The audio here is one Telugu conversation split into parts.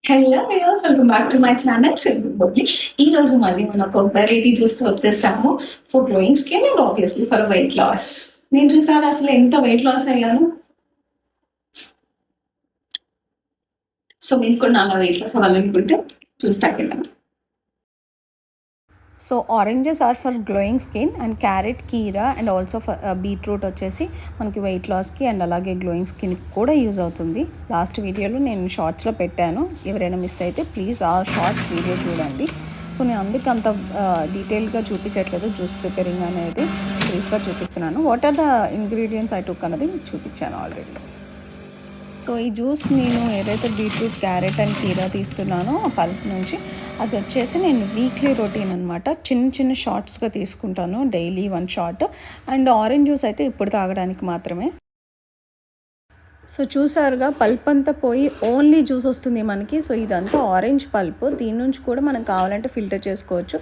Hello viewers, welcome back to my channel simple Bobli. ఈ రోజు మళ్ళీ మనం ఒక వెరైటీ చూస్తూ వచ్చేసాము for glowing skin and obviously for weight loss. నేను చూసాను అసలు ఎంత వెయిట్ లాస్ అయ్యాను. సో మీరు కూడా నాలో వెయిట్ లాస్ అవ్వాలనుకుంటే చూస్తాను. So oranges are for glowing skin and carrot, కీరా అండ్ ఆల్సో బీట్రూట్ వచ్చేసి మనకి వెయిట్ లాస్కి అండ్ అలాగే గ్లోయింగ్ స్కిన్కి కూడా యూజ్ అవుతుంది. లాస్ట్ వీడియోలో నేను షార్ట్స్లో పెట్టాను, ఎవరైనా మిస్ అయితే ప్లీజ్ ఆ షార్ట్ వీడియో చూడండి. సో నేను అందుకు అంత డీటెయిల్గా చూపించట్లేదు, జ్యూస్ ప్రిపేరింగ్ అనేది బ్రీఫ్గా చూపిస్తున్నాను. What are the ingredients I took అన్నది చూపించాను ఆల్రెడీ. సో ఈ జ్యూస్ నేను ఏదైతే బీట్రూట్, క్యారెట్ అండ్ కీరా తీస్తున్నానో ఆ పల్ప్ నుంచి, అది వచ్చేసి నేను వీక్లీ రొటీన్ అనమాట. చిన్న చిన్న షార్ట్స్గా తీసుకుంటాను, daily 1 short. And orange juice అయితే ఇప్పుడు తాగడానికి మాత్రమే. సో చూసారుగా, పల్ప్ అంతా పోయి ఓన్లీ జ్యూస్ వస్తుంది మనకి. సో ఇదంతా ఆరెంజ్ పల్ప్, దీని నుంచి కూడా మనం కావాలంటే ఫిల్టర్ చేసుకోవచ్చు.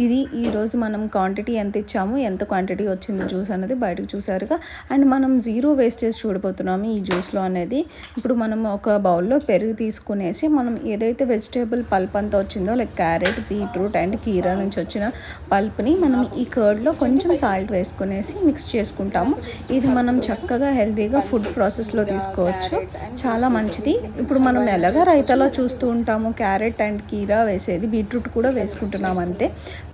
ఇది ఈరోజు మనం క్వాంటిటీ ఎంత ఇచ్చాము, ఎంత క్వాంటిటీ వచ్చింది జ్యూస్ అనేది బయటకు చూసారుగా. అండ్ మనం 0 వేస్టేజ్ చూడబోతున్నాము ఈ జ్యూస్లో అనేది. ఇప్పుడు మనం ఒక బౌల్లో పెరుగు తీసుకునేసి మనం ఏదైతే వెజిటేబుల్ పల్ప్ అంతా వచ్చిందో, లైక్ క్యారెట్, బీట్రూట్ అండ్ కీరా నుంచి వచ్చిన పల్ప్ని మనం ఈ కర్డ్లో కొంచెం సాల్ట్ వేసుకునేసి మిక్స్ చేసుకుంటాము. ఇది మనం చక్కగా హెల్తీగా ఫుడ్ ప్రాసెస్లో తీసుకోవచ్చు, చాలా మంచిది. ఇప్పుడు మనం ఎలాగా రైతాలో చూస్తూ ఉంటాము, క్యారెట్ అండ్ కీరా వేసేది, బీట్రూట్ కూడా వేసుకుంటున్నాం అంతే.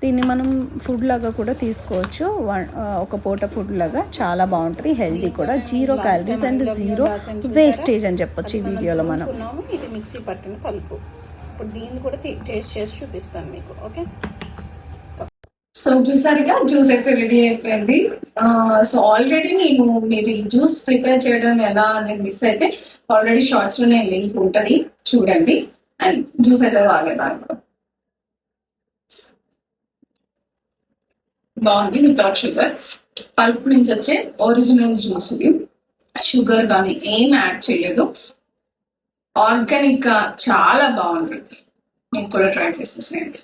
దీన్ని మనం ఫుడ్ లాగా కూడా తీసుకోవచ్చు, ఒక పూట ఫుడ్ లాగా. చాలా బాగుంటుంది, హెల్తీ కూడా, 0 క్యాలరీస్ అండ్ 0 వేస్టేజ్ అని చెప్పొచ్చు ఈ వీడియోలో మనం. ఇది మిక్సీ పట్టిన పల్పు. ఇప్పుడు దీన్ని కూడా టేస్ట్ చేసి చూపిస్తాను మీకు. ఓకే, సో చూసారుగా, జ్యూస్ అయితే రెడీ అయిపోయింది. సో ఆల్రెడీ మీరు ఈ జ్యూస్ ప్రిపేర్ చేయడం ఎలా అనేది మిస్ అయితే ఆల్రెడీ షార్ట్స్ లో నేను లింక్ ఉంటుంది, చూడండి. అండ్ జ్యూస్ అయితే తాగేదాన్ని బాగుంది, వితౌట్ షుగర్. పల్ప్ నుంచి వచ్చే ఒరిజినల్ జ్యూస్ ఇది. షుగర్ కానీ ఏం యాడ్ చేయలేదు, ఆర్గానిక్ గా చాలా బాగుంది. నేను కూడా ట్రై చేసేసేయండి.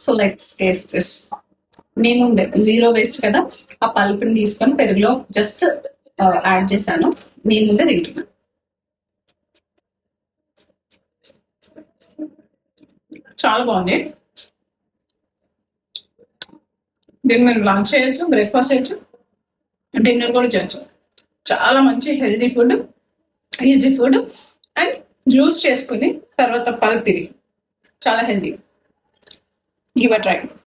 So let's taste this. మేము 0 వేస్ట్ కదా, ఆ పల్ప్ని తీసుకొని పెరుగులో జస్ట్ యాడ్ చేశాను. నేను ముందే తింటున్నాను. చాలా బాగుంది. దీన్ని మీరు లంచ్ చేయొచ్చు, బ్రేక్ఫాస్ట్ చేయొచ్చు, డిన్నర్ కూడా చేయొచ్చు. చాలా మంచి healthy food, easy food. And juice చేసుకుని తర్వాత పల్ప్, ఇది చాలా హెల్తీ. Give a try.